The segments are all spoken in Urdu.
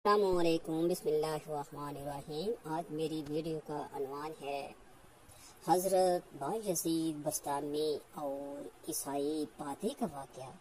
السلام علیکم، بسم اللہ الرحمن الرحیم۔ آج میری ویڈیو کا عنوان ہے حضرت بایزید بستامی اور عیسائی پادری کا واقعہ۔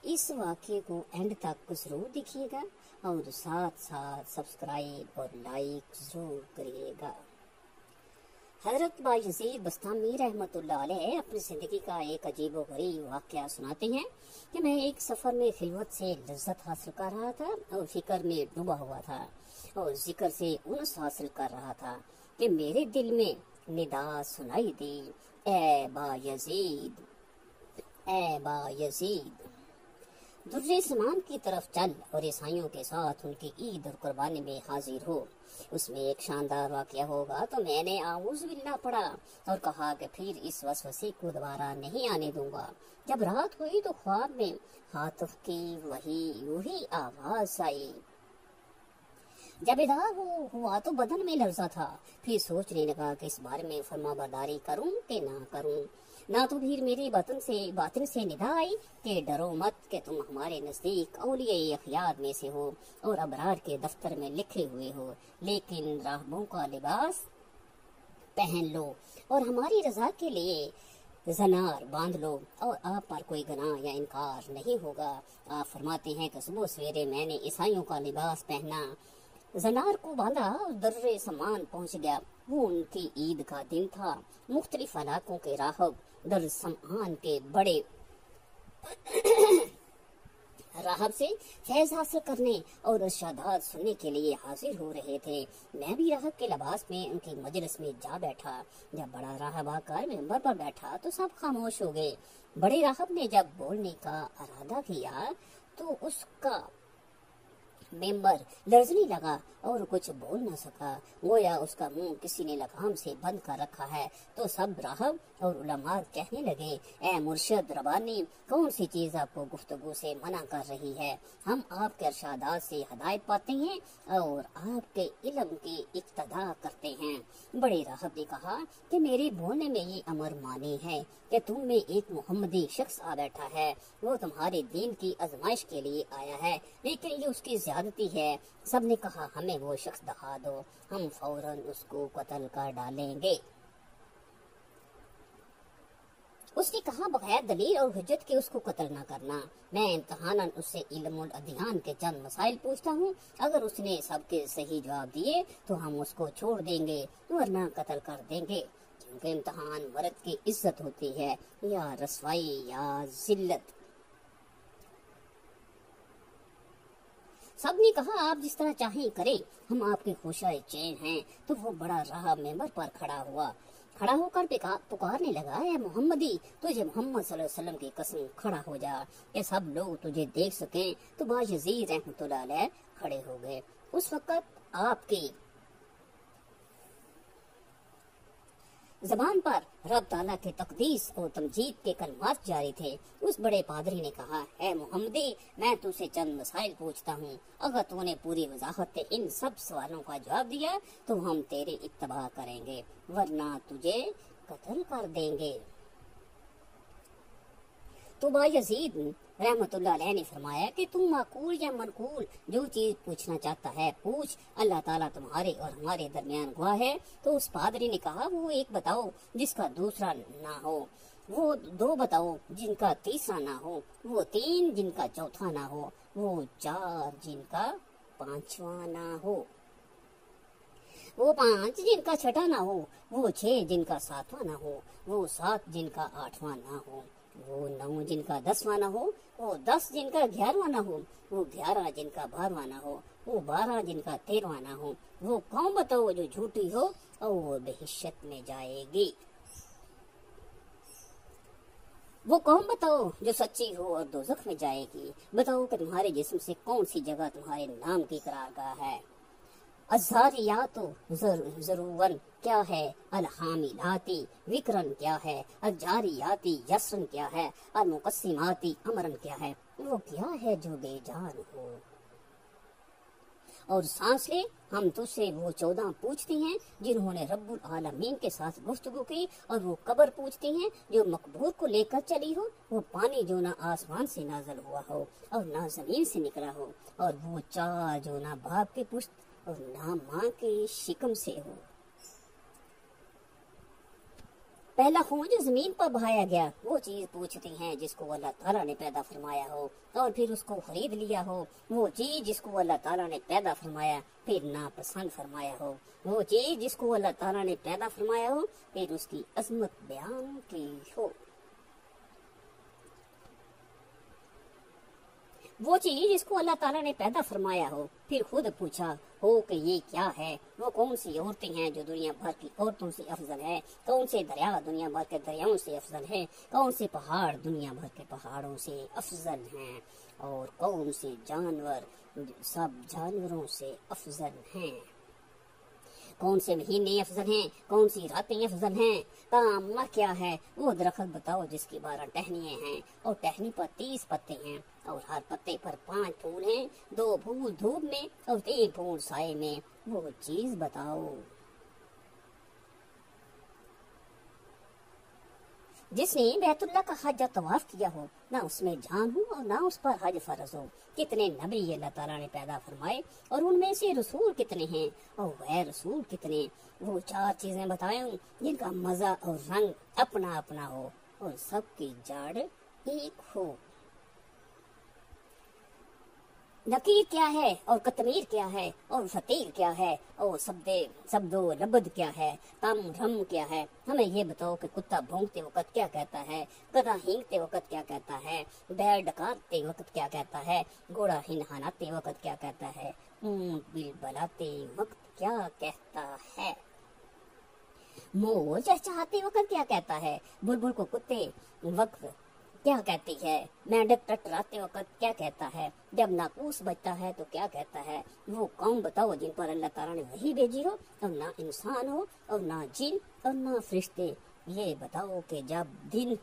اس واقعے کو اینڈ تک ضرور دیکھیے گا اور ساتھ ساتھ سبسکرائب اور لائک ضرور کریے گا۔ حضرت بایزید بستامی رحمۃ اللہ علیہ اپنی زندگی کا ایک عجیب و غریب واقعہ سناتے ہیں کہ میں ایک سفر میں خلوت سے لذت حاصل کر رہا تھا اور فکر میں ڈوبا ہوا تھا اور ذکر سے انس حاصل کر رہا تھا کہ میرے دل میں ندا سنائی دی، اے بایزید، اے بایزید، در سمان کی طرف چل اور عیسائیوں کے ساتھ ان کی عید اور قربانی میں حاضر ہو، اس میں ایک شاندار واقعہ ہوگا۔ تو میں نے اعوذ باللہ پڑھا اور کہا کہ پھر اس وسوسے کو دوبارہ نہیں آنے دوں گا۔ جب رات ہوئی تو خواب میں ہاتف کی وہی آواز آئی۔ جب ادا ہوا تو بدن میں لرزا تھا، پھر سوچنے لگا کہ اس بارے میں فرما برداری کروں کہ نہ کروں۔ نہ تو پھر میری باطن سے ندا آئی کہ ڈرو مت کہ تم ہمارے نزدیک اولیاء اخیار میں سے ہو اور ابرار کے دفتر میں لکھے ہوئے ہو، لیکن راہبوں کا لباس پہن لو اور ہماری رضا کے لیے زنار باندھ لو اور آپ پر کوئی گناہ یا انکار نہیں ہوگا۔ آپ فرماتے ہیں کہ صبح سویرے میں نے عیسائیوں کا لباس پہنا، زنار کو باندھا اور در سمان پہنچ گیا۔ وہ ان کی عید کا دن تھا۔ مختلف علاقوں کے راہب در سمان کے بڑے راہب سے فیض حاصل کرنے اور ارشادات سننے کے لیے حاضر ہو رہے تھے۔ میں بھی راہب کے لباس میں ان کی مجلس میں جا بیٹھا۔ جب بڑا راہب آ کر ممبر پر بیٹھا تو سب خاموش ہو گئے۔ بڑے راہب نے جب بولنے کا ارادہ کیا تو اس کا ممبر لرزنے لگا اور کچھ بول نہ سکا، گویا اس کا منہ کسی نے لگام سے بند کر رکھا ہے۔ تو سب راہب اور علماء کہنے لگے، اے مرشد ربانی، کون سی چیز آپ کو گفتگو سے منع کر رہی ہے؟ ہم آپ کے ارشادات سے ہدایت پاتے ہیں اور آپ کے علم کی اقتدا کرتے ہیں۔ بڑے راہب نے کہا کہ میرے بولنے میں یہ امر مانی ہے کہ تم میں ایک محمدی شخص آ بیٹھا ہے، وہ تمہارے دین کی آزمائش کے لیے آیا ہے، لیکن یہ اس کی زیادتی ہے۔ سب نے کہا ہمیں وہ شخص دکھا دو، ہم فوراً اس کو قتل کر ڈالیں گے۔ اس نے کہا بغیر دلیل اور حجت کے اس کو قتل نہ کرنا، میں امتحاناً اس سے علم الادیان کے چند مسائل پوچھتا ہوں، اگر اس نے سب کے صحیح جواب دیے تو ہم اس کو چھوڑ دیں گے ورنہ قتل کر دیں گے، کیونکہ امتحان مرد کی عزت ہوتی ہے یا رسوائی یا ذلت۔ سب نے کہا آپ جس طرح چاہیں کریں، ہم آپ کے خوشہ چین ہیں۔ تو وہ بڑا راہب ممبر پر کھڑا ہو کر پکارنے لگا، اے محمدی، تجھے محمد صلی اللہ علیہ وسلم کی قسم کھڑا ہو جا کہ سب لوگ تجھے دیکھ سکیں۔ تو بایزید رحمۃ اللہ علیہ کھڑے ہو گئے۔ اس وقت آپ کی زبان پر رب تعالیٰ کے تقدیس اور تمجید کے کلمات جاری تھے۔ اس بڑے پادری نے کہا، اے محمدی، میں تجھ سے چند مسائل پوچھتا ہوں، اگر تو نے پوری وضاحت سے ان سب سوالوں کا جواب دیا تو ہم تیرے اتباع کریں گے ورنہ تجھے قتل کر دیں گے۔ تو بایزید رحمت اللہ علیہ نے فرمایا کہ تم معقول یا منقول جو چیز پوچھنا چاہتا ہے پوچھ، اللہ تعالیٰ تمہارے اور ہمارے درمیان گواہ ہے۔ تو اس پادری نے کہا، وہ ایک بتاؤ جس کا دوسرا نہ ہو، وہ دو بتاؤ جن کا تیسرا نہ ہو، وہ تین جن کا چوتھا نہ ہو، وہ چار جن کا پانچواں نہ ہو، وہ پانچ جن کا چھٹا نہ ہو، وہ چھ جن کا ساتواں نہ ہو، وہ سات جن کا آٹھواں نہ ہو، وہ 9 جن کا 10واں نہ ہو، وہ 10 جن کا 11واں نہ ہو، وہ 11 جن کا 12واں نہ ہو، وہ 12 جن کا 13واں نہ ہو، وہ قوم بتاؤ جو جھوٹی ہو اور وہ بہشت میں جائے گی، وہ قوم بتاؤ جو سچی ہو اور دوزخ میں جائے گی۔ بتاؤ کہ تمہارے جسم سے کون سی جگہ تمہارے نام کی قرارگاہ ہے۔ الزاریات ضرورن کیا ہے، الحاملاتی وکرن کیا ہے، الجاریاتی یسرن کیا ہے، المقسماتی امرن کیا ہے، وہ کیا ہے جو بے جان ہو اور سانس لے، ہم تجھ سے وہ 14 پوچھتے ہیں جنہوں نے رب العالمین کے ساتھ گفتگو کی، اور وہ قبر پوچھتے ہیں جو مقبور کو لے کر چلی ہو، وہ پانی جو نہ آسمان سے نازل ہوا ہو اور نہ زمین سے نکلا ہو، اور وہ چار جو نہ باپ کے پشت اور نہ ماں کے شکم سے ہو۔ پہلا خون جو زمین پر بہایا گیا وہ چیز پوچھتے ہیں جس کو اللہ تعالیٰ نے پیدا فرمایا ہو اور پھر اس کو خرید لیا ہو، وہ چیز جس کو اللہ تعالیٰ نے پیدا فرمایا پھر ناپسند فرمایا ہو، وہ چیز جس کو اللہ تعالیٰ نے پیدا فرمایا ہو پھر اس کی عظمت بیان کی ہو، وہ چیز جس کو اللہ تعالیٰ نے پیدا فرمایا ہو پھر خود پوچھا ہو کہ یہ کیا ہے، وہ کون سی عورتیں ہیں جو دنیا بھر کی عورتوں سے افضل ہے، کون سے دریا دنیا بھر کے دریاؤں سے افضل ہے، کون سے پہاڑ دنیا بھر کے پہاڑوں سے افضل ہیں، اور کون سے جانور سب جانوروں سے افضل ہیں، کون سے مہینے افضل ہیں، کون سی راتیں افضل ہیں، کام کیا ہے، وہ درخت بتاؤ جس کی 12 ٹہنیاں ہیں اور ٹہنی پر 30 پتے ہیں اور ہر پتے پر 5 پھول ہیں، 2 پھول دھوپ میں اور 3 پھول سائے میں، وہ چیز بتاؤ۔ جس نے بیت اللہ کا حج طواف کیا ہو، نہ اس میں جان ہو اور نہ اس پر حج فرض ہو۔ کتنے نبی اللہ تعالیٰ نے پیدا فرمائے اور ان میں سے رسول کتنے ہیں اور غیر رسول کتنے، وہ 4 چیزیں بتائیں جن کا مزہ اور رنگ اپنا اپنا ہو اور سب کی جڑ ایک ہو۔ نکیر کیا ہے اور قطمیر کیا ہے اور فتیل کیا ہے اور سبد و لبد کیا ہے، تم رم کیا ہے، ہمیں یہ بتاؤ کہ کتا بھونکتے وقت کیا کہتا ہے، گدھا ہینگتے وقت کیا کہتا ہے، بیل ڈکارتے وقت کیا کہتا ہے، گھوڑا ہنہاناتے وقت کیا کہتا ہے، اونٹ بلبلاتے وقت کیا کہتا ہے، مور چہچہاتے وقت کیا کہتا ہے، بلبل کو کتے وقت کیا کہتی ہے، مینڈک ٹٹراتے وقت کیا کہتا ہے، جب ناقوس بجتا ہے تو کیا کہتا ہے، وہ قوم بتاؤ جن پر اللہ تعالیٰ نے وحی بھیجی ہو اور نہ انسان ہو اور نہ جن اور نہ فرشتے، یہ بتاؤ کہ جب دن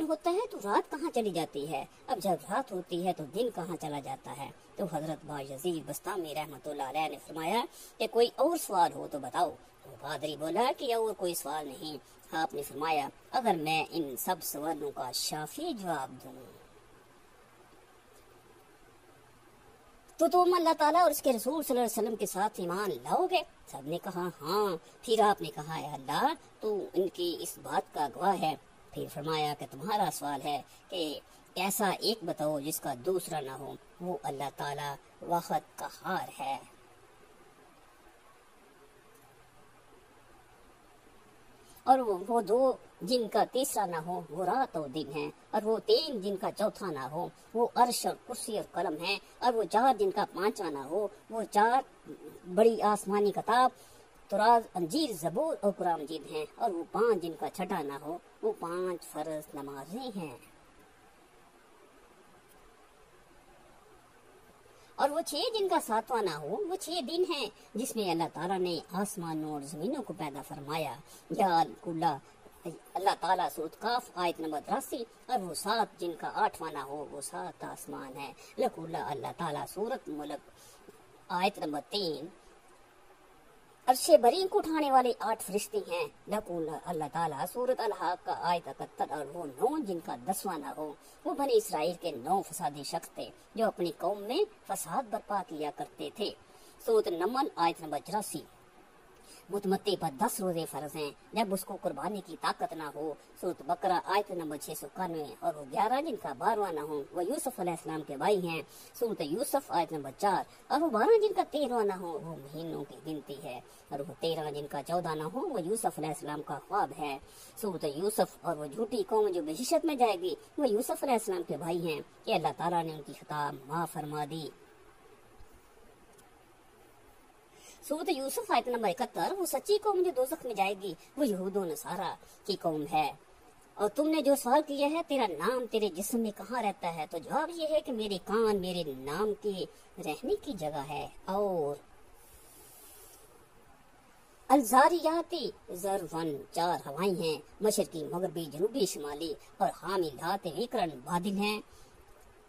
ہوتا ہے تو رات کہاں چلی جاتی ہے، اب جب رات ہوتی ہے تو دن کہاں چلا جاتا ہے۔ تو حضرت بایزید بستامی رحمۃ اللہ علیہ نے فرمایا کہ کوئی اور سوال ہو تو بتاؤ۔ وہ پادری بولا کہ اور کوئی سوال نہیں۔ آپ نے فرمایا اگر میں ان سب سوالوں کا شافی جواب دوں تو تم اللہ تعالیٰ اور اس کے رسول صلی اللہ علیہ وسلم کے ساتھ ایمان لاؤ گے؟ سب نے کہا ہاں۔ پھر آپ نے کہا اے اللہ تو ان کی اس بات کا گواہ ہے۔ پھر فرمایا کہ تمہارا سوال ہے کہ ایسا ایک بتاؤ جس کا دوسرا نہ ہو، وہ اللہ تعالیٰ واحد قہار ہے۔ اور وہ 2 جن کا تیسرا نہ ہو وہ رات اور دن ہے، اور وہ 3 جن کا چوتھا نہ ہو وہ عرش اور کرسی اور قلم ہے، اور وہ 4 جن کا 5واں نہ ہو وہ 4 بڑی آسمانی کتاب تراز انجیل زبور اور قرآن مجید ہیں، اور وہ 5 جن کا چھٹا نہ ہو وہ 5 فرض نمازیں ہیں، اور وہ 6 جن کا 7واں نہ ہو وہ 6 دن ہیں جس میں اللہ تعالیٰ نے آسمانوں اور زمینوں کو پیدا فرمایا۔ یا اللہ تعالیٰ سورۃ قاف آیت نمبر 83، اور وہ 7 جن کا 8واں نہ ہو وہ 7 آسمان ہے۔ اللہ تعالیٰ سورۃ ملک آیت نمبر 3، عرش برین کو اٹھانے والے 8 فرشتے ہیں۔ اللہ تعالیٰ سورۃ الحاق کا آیت 71، اور وہ 9 جن کا 10واں نہ ہو وہ بنی اسرائیل کے 9 فسادی شخص تھے جو اپنی قوم میں فساد برپا کیا کرتے تھے۔ سورۃ النمل آیت نمبر 84، متمتی پر 10 روزے فرض ہیں جب اس کو قربانی کی طاقت نہ ہو۔ سورۃ بقرہ آیت نمبر 691، اور وہ 11 جن کا 12واں نہ ہو وہ یوسف علیہ السلام کے بھائی ہیں۔ سورۃ یوسف آیت نمبر 4، اور وہ 12 جن کا 13واں نہ ہو وہ مہینوں کی گنتی ہے، اور وہ 13 جن کا 14 نہ ہو وہ یوسف علیہ السلام کا خواب ہے۔ سورۃ یوسف، اور وہ جھوٹی قوم جو بہشت میں جائے گی وہ یوسف علیہ السلام کے بھائی ہیں کہ اللہ تعالیٰ نے ان کی خطا معاف فرما دی۔ سورۃ یوسف آیت نمبر 71، وہ سچی قوم جو دوزخ میں جائے گی وہ یہود و نصارہ کی قوم ہے۔ اور تم نے جو سوال کیا ہے تیرا نام تیرے جسم میں کہاں رہتا ہے، تو جواب یہ ہے کہ میرے کان میرے نام کی رہنے کی جگہ ہے۔ اور الزاریاتی ذرون 4 ہوائیں ہیں، مشرقی مغربی جنوبی شمالی، اور حاملات وقرن بادل ہیں،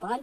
5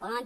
5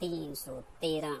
313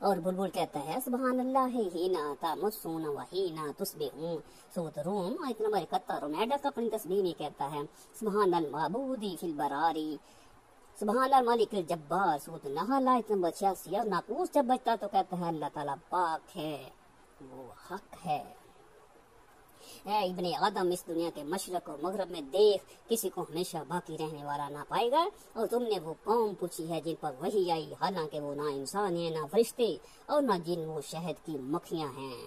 اور بلبل کہتا ہے سبحان اللہ ہینا تمسون وہینا تصبحون. سورۃ روم آیت نمبر 71. میڈک اپنی تسبیح میں کہتا ہے سبحان المعبودی فی البراری، سبحان الملک الجبار. سورۃ النحل آیت نمبر 86. اور ناقوس جب بچتا تو کہتا ہے اللہ تعالیٰ پاک ہے، وہ حق ہے. اے ابن آدم، اس دنیا کے مشرق و مغرب میں دیکھ، کسی کو ہمیشہ باقی رہنے والا نہ پائے گا. اور تم نے وہ قوم پوچھی ہے جن پر وحی آئی، حالانکہ وہ نہ انسان ہیں نہ فرشتے اور نہ جن، وہ شہد کی مکھیاں ہیں.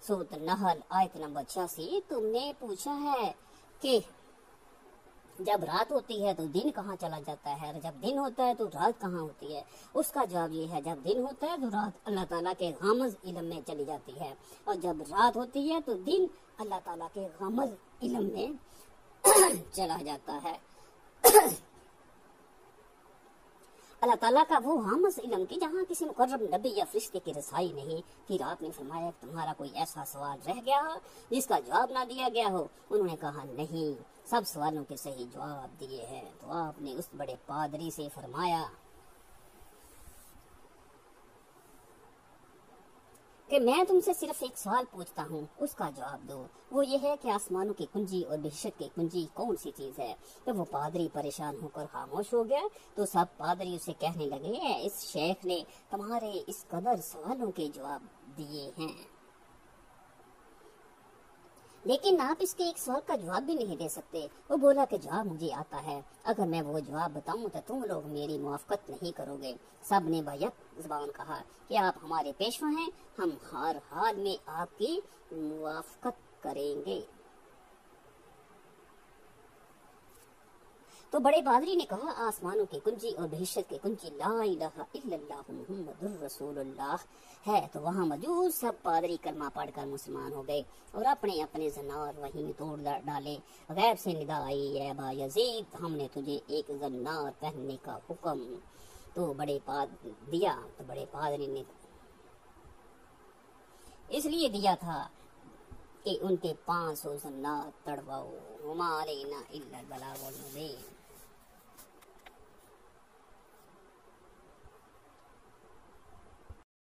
سورۃ النحل آیت نمبر 86. تم نے پوچھا ہے کہ جب رات ہوتی ہے تو دن کہاں چلا جاتا ہے، اور جب دن ہوتا ہے تو رات کہاں ہوتی ہے. اس کا جواب یہ ہے جب دن ہوتا ہے تو رات اللہ تعالیٰ کے غامض علم میں چلی جاتی ہے، اور جب رات ہوتی ہے تو دن اللہ تعالیٰ کے غامض علم میں چلا جاتا ہے. اللہ تعالیٰ کا وہ غامض علم کی جہاں کسی مقرب نبی یا فرشتے کی رسائی نہیں. پھر آپ نے فرمایا کہ تمہارا کوئی ایسا سوال رہ گیا ہو جس کا جواب نہ دیا گیا ہو. انہوں نے کہا نہیں، سب سوالوں کے صحیح جواب دیے ہیں. تو آپ نے اس بڑے پادری سے فرمایا کہ میں تم سے صرف ایک سوال پوچھتا ہوں، اس کا جواب دو. وہ یہ ہے کہ آسمانوں کی کنجی اور بہشت کی کنجی کون سی چیز ہے؟ جب وہ پادری پریشان ہو کر خاموش ہو گیا تو سب پادری اسے کہنے لگے اس شیخ نے تمہارے اس قدر سوالوں کے جواب دیے ہیں، لیکن آپ اس کے ایک سوال کا جواب بھی نہیں دے سکتے. وہ بولا کہ جواب مجھے آتا ہے، اگر میں وہ جواب بتاؤں تو تم لوگ میری موافقت نہیں کرو گے. سب نے بیک زبان کہا کہ آپ ہمارے پیشوا ہیں، ہم ہر حال میں آپ کی موافقت کریں گے. تو بڑے پادری نے کہا آسمانوں کی کنجی اور بہشت کی کنجی لا الہ الا اللہ محمد الرسول اللہ ہے. تو وہاں موجود سب پادری کلمہ پڑھ کر مسلمان ہو گئے اور اپنے اپنے زنار وہیں توڑ ڈالے. غیب سے ندا آئی اے ابا یزید، ہم نے تجھے ایک زنار پہننے کا حکم تو بڑے پادری نے اس لیے دیا تھا کہ ان کے 500 زنار تڑواؤ. وما علینا الا البلاغ المبین.